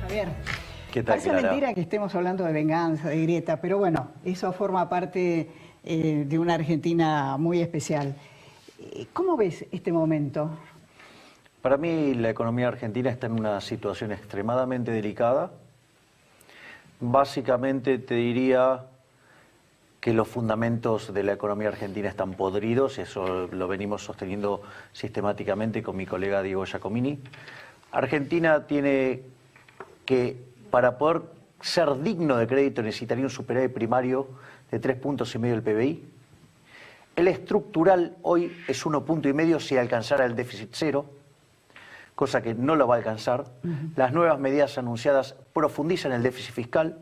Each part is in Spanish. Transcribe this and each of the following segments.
Javier, ¿Qué tal, parece Clara? mentira que estemos hablando de venganza, de grieta, pero bueno, eso forma parte de una Argentina muy especial. ¿Cómo ves este momento? Para mí la economía argentina está en una situación extremadamente delicada. Básicamente te diría que los fundamentos de la economía argentina están podridos, eso lo venimos sosteniendo sistemáticamente con mi colega Diego Giacomini. Argentina tiene que, para poder ser digno de crédito, necesitaría un superávit primario de 3,5 puntos del PBI. El estructural hoy es 1,5 puntos si alcanzara el déficit cero, cosa que no lo va a alcanzar. Las nuevas medidas anunciadas profundizan el déficit fiscal.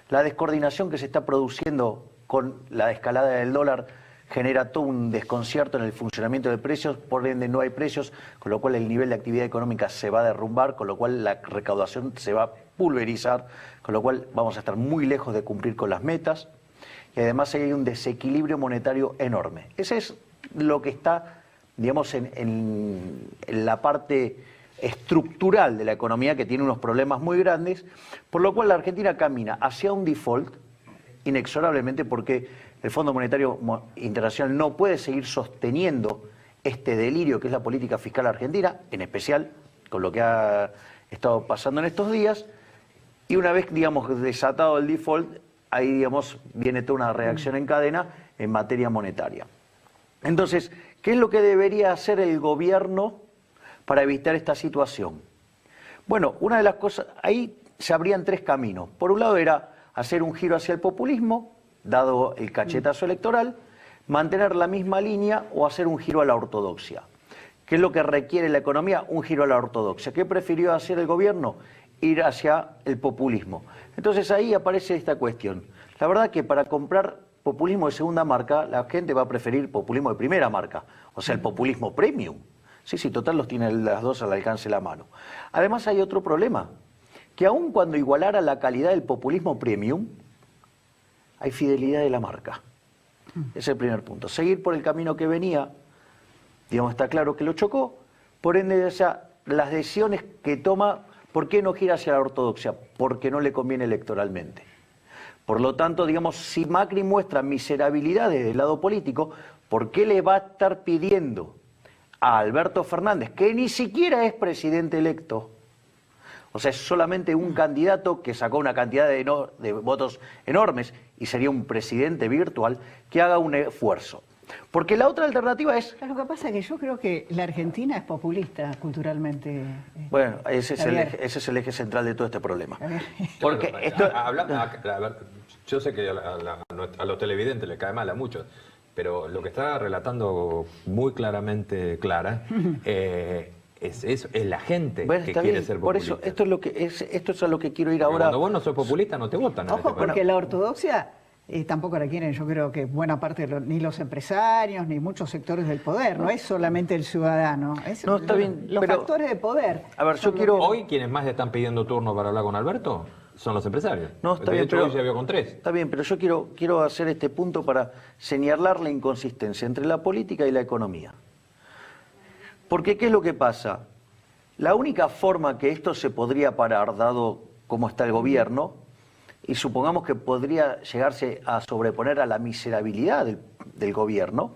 La descoordinación que se está produciendo con la escalada del dólar genera todo un desconcierto en el funcionamiento de precios, por ende no hay precios, con lo cual el nivel de actividad económica se va a derrumbar, con lo cual la recaudación se va a pulverizar, con lo cual vamos a estar muy lejos de cumplir con las metas. Y además hay un desequilibrio monetario enorme. Ese es lo que está, digamos, en la parte estructural de la economía, que tiene unos problemas muy grandes, por lo cual la Argentina camina hacia un default inexorablemente, porque el Fondo Monetario Internacional no puede seguir sosteniendo este delirio que es la política fiscal argentina, en especial con lo que ha estado pasando en estos días, y una vez, digamos, desatado el default, ahí, digamos, viene toda una reacción en cadena en materia monetaria. Entonces, ¿qué es lo que debería hacer el gobierno para evitar esta situación? Bueno, una de las cosas, ahí se abrían tres caminos. Por un lado era hacer un giro hacia el populismo, dado el cachetazo electoral, mantener la misma línea o hacer un giro a la ortodoxia. ¿Qué es lo que requiere la economía? Un giro a la ortodoxia. ¿Qué prefirió hacer el gobierno? Ir hacia el populismo. Entonces ahí aparece esta cuestión. La verdad que para comprar populismo de segunda marca, la gente va a preferir populismo de primera marca, o sea, el populismo premium. Sí, total los tiene las dos al alcance de la mano. Además hay otro problema, que aun cuando igualara la calidad del populismo premium, hay fidelidad de la marca. Ese es el primer punto. Seguir por el camino que venía, digamos, está claro que lo chocó, por ende, o sea, las decisiones que toma, ¿por qué no gira hacia la ortodoxia? Porque no le conviene electoralmente. Por lo tanto, digamos, si Macri muestra miserabilidad desde el lado político, ¿por qué le va a estar pidiendo a Alberto Fernández, que ni siquiera es presidente electo? O sea, es solamente un candidato que sacó una cantidad de votos enormes y sería un presidente virtual, que haga un esfuerzo. Porque la otra alternativa es... Lo que pasa es que yo creo que la Argentina es populista culturalmente. Bueno, ese es el eje central de todo este problema. Porque claro, yo sé que a los televidentes les cae mal a muchos, pero lo que está relatando muy claramente Clara es la gente que quiere ser populista. Por eso, esto es a lo que quiero ir Porque ahora. Cuando vos no sos populista, no te votan. Ojo, porque la ortodoxia tampoco la quieren, yo creo que buena parte ni los empresarios, ni muchos sectores del poder, no es solamente el ciudadano, No, está bien, los pero factores de poder. A ver, yo quiero... Hoy quienes más están pidiendo turno para hablar con Alberto son los empresarios. No, está de bien, hecho, pero hoy ya vio con 3. Está bien, pero yo quiero hacer este punto para señalar la inconsistencia entre la política y la economía. Porque, ¿qué es lo que pasa? La única forma que esto se podría parar, dado cómo está el gobierno, y supongamos que podría llegarse a sobreponer a la miserabilidad del gobierno,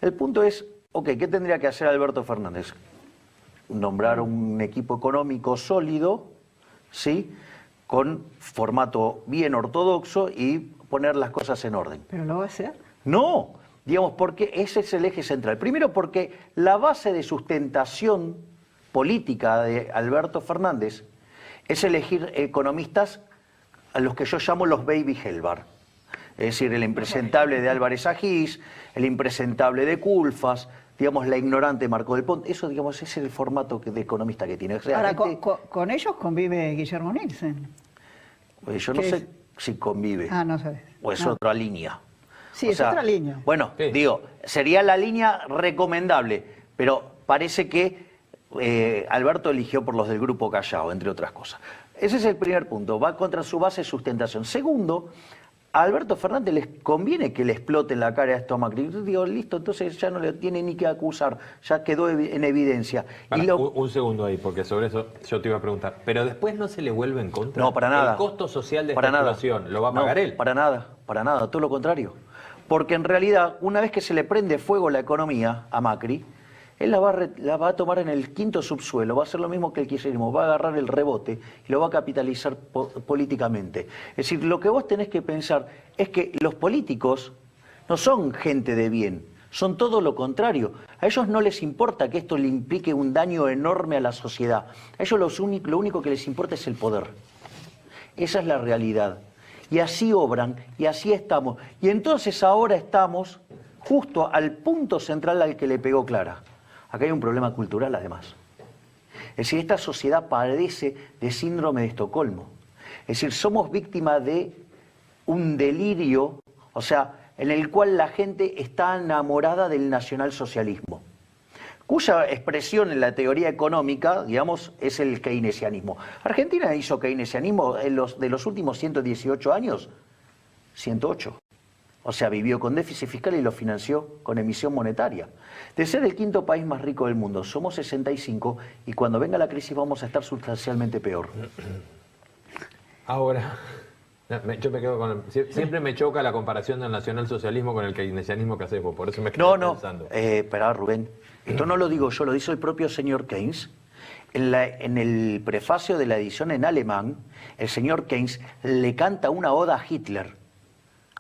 el punto es, ok, ¿qué tendría que hacer Alberto Fernández? Nombrar un equipo económico sólido, ¿sí?, con formato bien ortodoxo y poner las cosas en orden. ¿Pero lo va a hacer? No, digamos, porque ese es el eje central. Primero porque la base de sustentación política de Alberto Fernández es elegir economistas a los que yo llamo los baby Helbar. Es decir, el impresentable de Álvarez Agís, el impresentable de Culfas, digamos, la ignorante Marco del Ponte. Eso, digamos, ese es el formato de economista que tiene. Ahora, con ellos convive Guillermo Nielsen. Yo no sé si convive. Ah, no sabes. O es otra línea. Sí, es otra línea. Bueno, sí, digo, sería la línea recomendable, pero parece que Alberto eligió por los del Grupo Callao, entre otras cosas. Ese es el primer punto, va contra su base de sustentación. Segundo, a Alberto Fernández les conviene que le exploten la cara a esto a Macri. Yo digo, listo, entonces ya no le tiene ni que acusar, ya quedó en evidencia. Un segundo ahí, porque sobre eso yo te iba a preguntar. Pero después no se le vuelve en contra. No, para nada. El costo social de para esta nada. situación, ¿lo va a pagar él? Para nada, todo lo contrario. Porque en realidad, una vez que se le prende fuego la economía a Macri, él la va a tomar en el quinto subsuelo, va a hacer lo mismo que el kirchnerismo, va a agarrar el rebote y lo va a capitalizar políticamente. Es decir, lo que vos tenés que pensar es que los políticos no son gente de bien, son todo lo contrario. A ellos no les importa que esto le implique un daño enorme a la sociedad. A ellos lo único que les importa es el poder. Esa es la realidad. Y así obran, y así estamos. Y entonces ahora estamos justo al punto central al que le pegó Clara. Acá hay un problema cultural, además. Es decir, esta sociedad padece de síndrome de Estocolmo. Es decir, somos víctimas de un delirio, o sea, en el cual la gente está enamorada del nacionalsocialismo, cuya expresión en la teoría económica, digamos, es el keynesianismo. Argentina hizo keynesianismo de los últimos 118 años, 108. O sea, vivió con déficit fiscal y lo financió con emisión monetaria. De ser el quinto país más rico del mundo, somos 65 y cuando venga la crisis vamos a estar sustancialmente peor. Ahora, yo me quedo con... Siempre me choca la comparación del nacionalsocialismo con el keynesianismo que hacemos, por eso me quedo pensando. Espera, Rubén, esto no lo digo yo, lo dice el propio señor Keynes. En el prefacio de la edición en alemán, el señor Keynes le canta una oda a Hitler.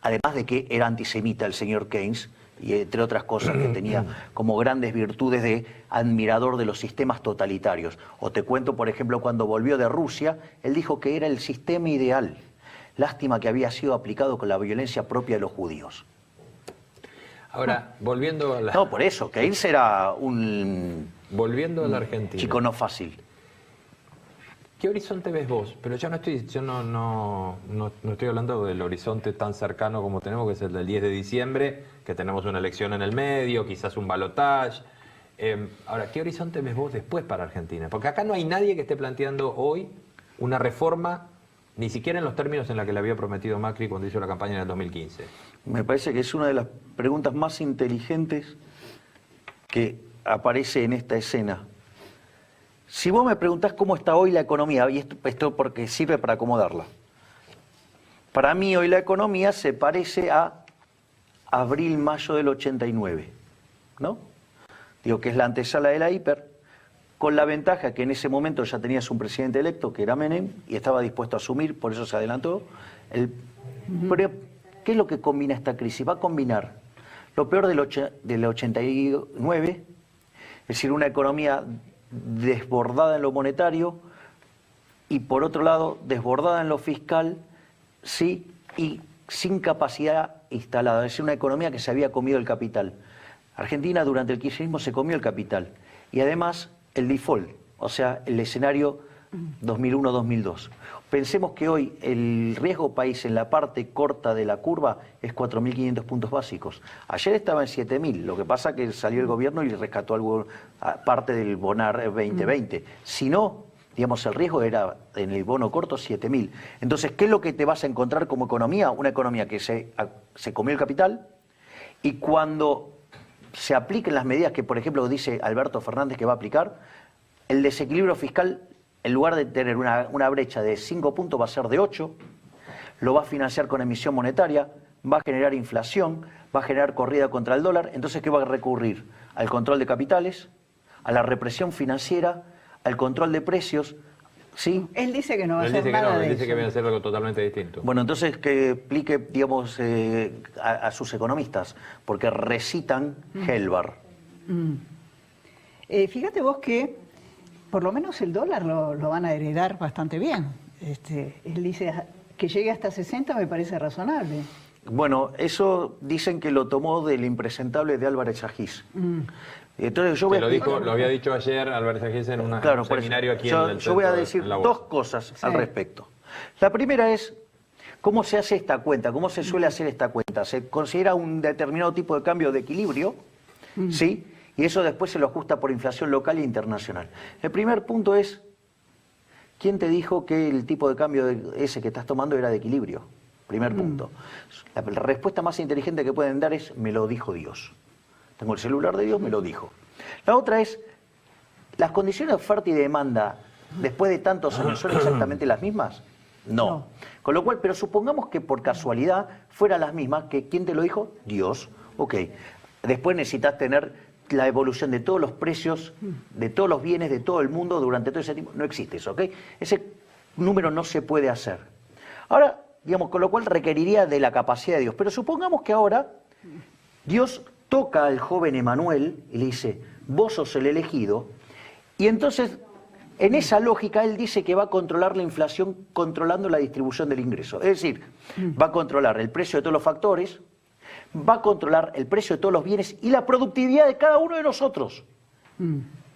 Además de que era antisemita el señor Keynes, y entre otras cosas que tenía como grandes virtudes de admirador de los sistemas totalitarios. O te cuento, por ejemplo, cuando volvió de Rusia, él dijo que era el sistema ideal. Lástima que había sido aplicado con la violencia propia de los judíos. Ahora, volviendo a la... No, por eso, Keynes era un... Volviendo a la Argentina. Chico no fácil. ¿Qué horizonte ves vos? Pero yo no estoy hablando del horizonte tan cercano como tenemos, que es el del 10 de diciembre, que tenemos una elección en el medio, quizás un balotaje. Ahora, ¿qué horizonte ves vos después para Argentina? Porque acá no hay nadie que esté planteando hoy una reforma, ni siquiera en los términos en la que le había prometido Macri cuando hizo la campaña en el 2015. Me parece que es una de las preguntas más inteligentes que aparece en esta escena. Si vos me preguntás cómo está hoy la economía, y esto porque sirve para acomodarla. Para mí hoy la economía se parece a abril-mayo del 89, ¿no? Digo que es la antesala de la hiper, con la ventaja que en ese momento ya tenías un presidente electo, que era Menem, y estaba dispuesto a asumir, por eso se adelantó. Pero, ¿qué es lo que combina esta crisis? Va a combinar lo peor del 89, es decir, una economía desbordada en lo monetario y por otro lado desbordada en lo fiscal, sí, y sin capacidad instalada, es decir, una economía que se había comido el capital. Argentina durante el kirchnerismo se comió el capital y además el default, o sea, el escenario 2001-2002. Pensemos que hoy el riesgo país en la parte corta de la curva es 4.500 puntos básicos. Ayer estaba en 7.000, lo que pasa que salió el gobierno y rescató algo, parte del Bonar 2020. Si no, digamos, el riesgo era en el bono corto 7.000. Entonces, ¿qué es lo que te vas a encontrar como economía? Una economía que se comió el capital y cuando se apliquen las medidas que, por ejemplo, dice Alberto Fernández que va a aplicar, el desequilibrio fiscal, en lugar de tener una brecha de 5 puntos, va a ser de 8, lo va a financiar con emisión monetaria, va a generar inflación, va a generar corrida contra el dólar. Entonces, ¿qué va a recurrir? Al control de capitales, a la represión financiera, al control de precios, ¿sí? Él dice que no va a hacer nada de eso. Él dice que va a hacer algo totalmente distinto. Bueno, entonces que explique, digamos, a sus economistas, porque recitan Helbar. Fíjate vos que por lo menos el dólar lo van a heredar bastante bien. Él dice que llegue hasta 60 me parece razonable. Bueno, eso dicen que lo tomó del impresentable de Álvarez Agis. Entonces yo lo había dicho ayer Álvarez Agis en un seminario aquí en el centro. Yo voy a decir dos cosas al respecto. La primera es, ¿cómo se hace esta cuenta? ¿Cómo se suele hacer esta cuenta? Se considera un determinado tipo de cambio de equilibrio, ¿sí? Y eso después se lo ajusta por inflación local e internacional. El primer punto es, ¿quién te dijo que el tipo de cambio ese que estás tomando era de equilibrio? Primer punto. La respuesta más inteligente que pueden dar es, me lo dijo Dios. Tengo el celular de Dios, me lo dijo. La otra es, ¿las condiciones de oferta y demanda después de tantos años son exactamente las mismas? No. Con lo cual, pero supongamos que por casualidad fueran las mismas, que ¿quién te lo dijo? Dios. Ok. Después necesitas tener la evolución de todos los precios, de todos los bienes, de todo el mundo durante todo ese tiempo. No existe eso, ¿ok? Ese número no se puede hacer. Ahora, digamos, con lo cual requeriría de la capacidad de Dios. Pero supongamos que ahora Dios toca al joven Emanuel y le dice, vos sos el elegido, y entonces, en esa lógica, él dice que va a controlar la inflación controlando la distribución del ingreso. Es decir, va a controlar el precio de todos los factores, va a controlar el precio de todos los bienes y la productividad de cada uno de nosotros.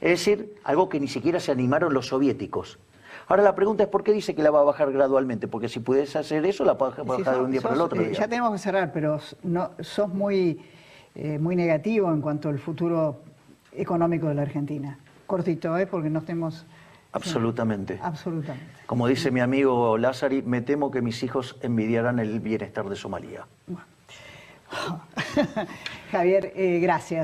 Es decir, algo que ni siquiera se animaron los soviéticos. Ahora la pregunta es, ¿por qué dice que la va a bajar gradualmente? Porque si pudiese hacer eso, la puede bajar de un día para el otro. Ya tenemos que cerrar, pero no, sos muy negativo en cuanto al futuro económico de la Argentina. Cortito, porque no tenemos... Absolutamente. Sí, absolutamente. Como dice mi amigo Lázari, me temo que mis hijos envidiarán el bienestar de Somalia. Bueno. Javier, gracias.